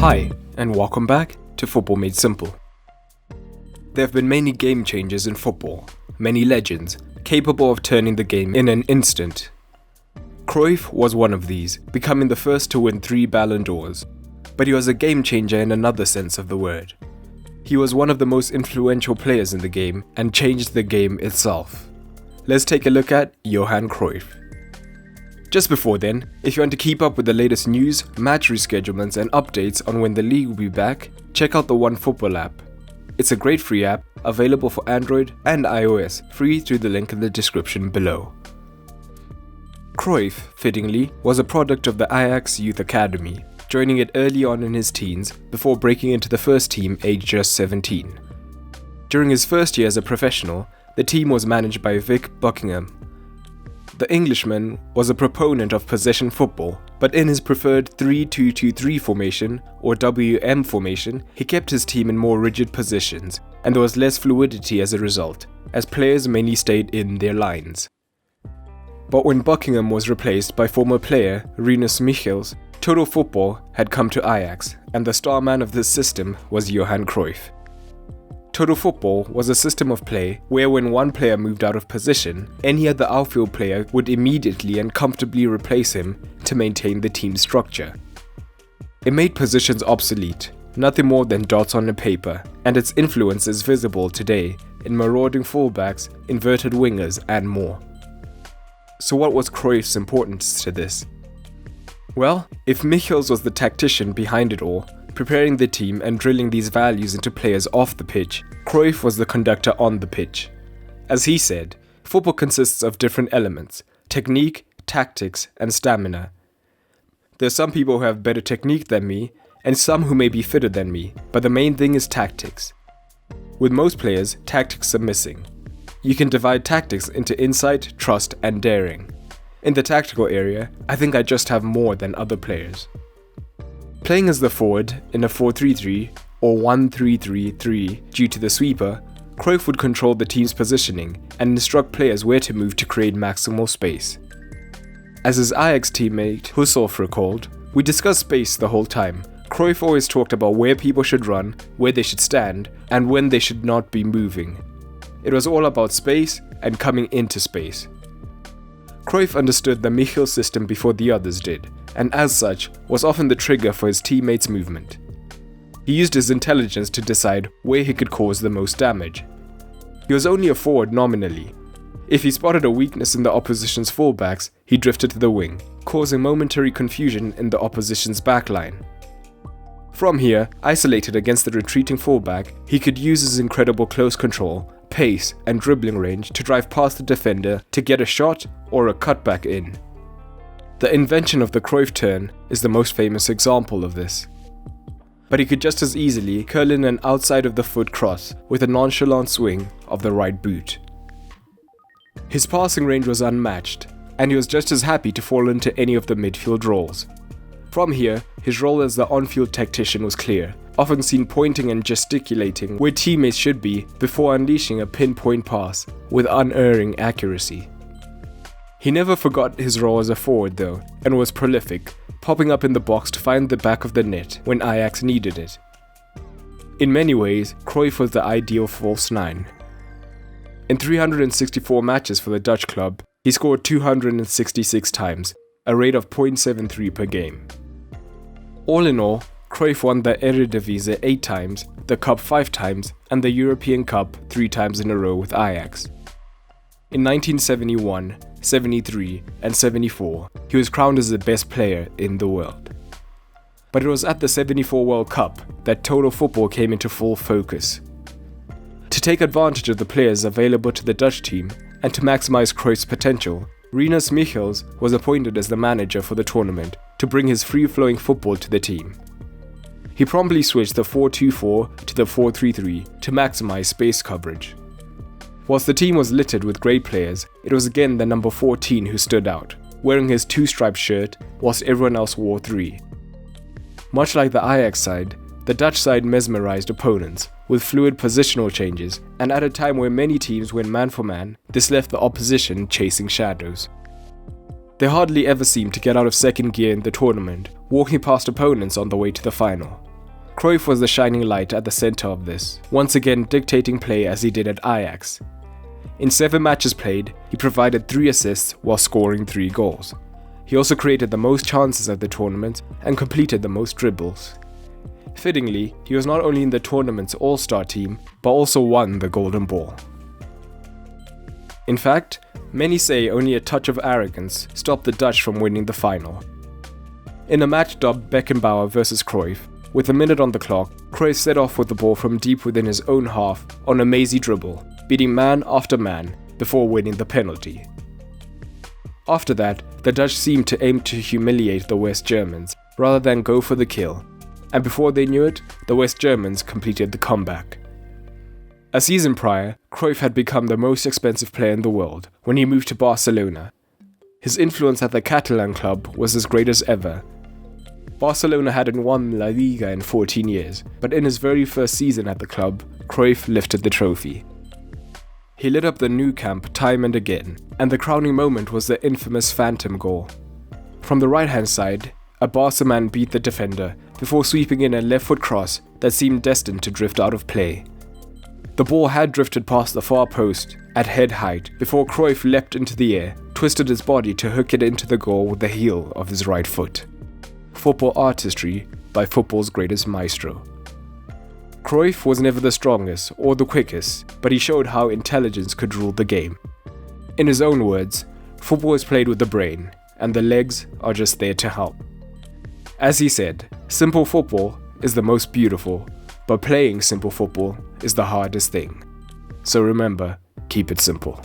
Hi, and welcome back to Football Made Simple. There have been many game changers in football, many legends, capable of turning the game in an instant. Cruyff was one of these, becoming the first to win 3 Ballon d'Ors. But he was a game changer in another sense of the word. He was one of the most influential players in the game and changed the game itself. Let's take a look at Johan Cruyff. Just before then, if you want to keep up with the latest news, match reschedulements and updates on when the league will be back, check out the OneFootball app. It's a great free app, available for Android and iOS, free through the link in the description below. Cruyff, fittingly, was a product of the Ajax Youth Academy, joining it early on in his teens before breaking into the first team aged just 17. During his first year as a professional, the team was managed by Vic Buckingham. The Englishman was a proponent of possession football, but in his preferred 3-2-2-3 formation, or WM formation, he kept his team in more rigid positions, and there was less fluidity as a result, as players mainly stayed in their lines. But when Buckingham was replaced by former player Rinus Michels, total football had come to Ajax, and the star man of this system was Johan Cruyff. Total football was a system of play where when one player moved out of position, any other outfield player would immediately and comfortably replace him to maintain the team's structure. It made positions obsolete, nothing more than dots on a paper, and its influence is visible today in marauding fullbacks, inverted wingers, and more. So what was Cruyff's importance to this? Well, if Michels was the tactician behind it all, preparing the team and drilling these values into players off the pitch, Cruyff was the conductor on the pitch. As he said, football consists of different elements: technique, tactics, and stamina. There are some people who have better technique than me, and some who may be fitter than me, but the main thing is tactics. With most players, tactics are missing. You can divide tactics into insight, trust, and daring. In the tactical area, I think I just have more than other players. Playing as the forward in a 4-3-3 or 1-3-3-3 due to the sweeper, Cruyff would control the team's positioning and instruct players where to move to create maximal space. As his Ajax teammate Husserl recalled, "We discussed space the whole time. Cruyff always talked about where people should run, where they should stand, and when they should not be moving. It was all about space and coming into space." Cruyff understood the Michels system before the others did, and as such, was often the trigger for his teammates' movement. He used his intelligence to decide where he could cause the most damage. He was only a forward nominally. If he spotted a weakness in the opposition's fullbacks, he drifted to the wing, causing momentary confusion in the opposition's backline. From here, isolated against the retreating fullback, he could use his incredible close control, pace, and dribbling range to drive past the defender to get a shot or a cutback in. The invention of the Cruyff turn is the most famous example of this. But he could just as easily curl in an outside of the foot cross with a nonchalant swing of the right boot. His passing range was unmatched, and he was just as happy to fall into any of the midfield roles. From here, his role as the on-field tactician was clear, often seen pointing and gesticulating where teammates should be before unleashing a pinpoint pass with unerring accuracy. He never forgot his role as a forward though, and was prolific, popping up in the box to find the back of the net when Ajax needed it. In many ways, Cruyff was the ideal false nine. In 364 matches for the Dutch club, he scored 266 times, a rate of 0.73 per game. All in all, Cruyff won the Eredivisie 8 times, the Cup 5 times, and the European Cup 3 times in a row with Ajax. In 1971, 73, and 74, he was crowned as the best player in the world. But it was at the 74 World Cup that total football came into full focus. To take advantage of the players available to the Dutch team and to maximize Cruyff's potential, Rinus Michels was appointed as the manager for the tournament to bring his free-flowing football to the team. He promptly switched the 4-2-4 to the 4-3-3 to maximize space coverage. Whilst the team was littered with great players, it was again the number 14 who stood out, wearing his 2-striped shirt whilst everyone else wore 3. Much like the Ajax side, the Dutch side mesmerized opponents with fluid positional changes, and at a time where many teams went man for man, this left the opposition chasing shadows. They hardly ever seemed to get out of second gear in the tournament, walking past opponents on the way to the final. Cruyff was the shining light at the centre of this, once again dictating play as he did at Ajax. In 7 matches played, he provided 3 assists while scoring 3 goals. He also created the most chances at the tournament and completed the most dribbles. Fittingly, he was not only in the tournament's all-star team, but also won the Golden Ball. In fact, many say only a touch of arrogance stopped the Dutch from winning the final. In a match dubbed Beckenbauer vs Cruyff, with a minute on the clock, Cruyff set off with the ball from deep within his own half on a mazy dribble, beating man after man before winning the penalty. After that, the Dutch seemed to aim to humiliate the West Germans rather than go for the kill, and before they knew it, the West Germans completed the comeback. A season prior, Cruyff had become the most expensive player in the world when he moved to Barcelona. His influence at the Catalan club was as great as ever. Barcelona hadn't won La Liga in 14 years, but in his very first season at the club, Cruyff lifted the trophy. He lit up the Nou Camp time and again, and the crowning moment was the infamous phantom goal. From the right-hand side, a Barca man beat the defender before sweeping in a left-foot cross that seemed destined to drift out of play. The ball had drifted past the far post at head height before Cruyff leapt into the air, twisted his body to hook it into the goal with the heel of his right foot. Football artistry by football's greatest maestro. Cruyff was never the strongest or the quickest, but he showed how intelligence could rule the game. In his own words, football is played with the brain, and the legs are just there to help. As he said, simple football is the most beautiful, but playing simple football is the hardest thing. So remember, keep it simple.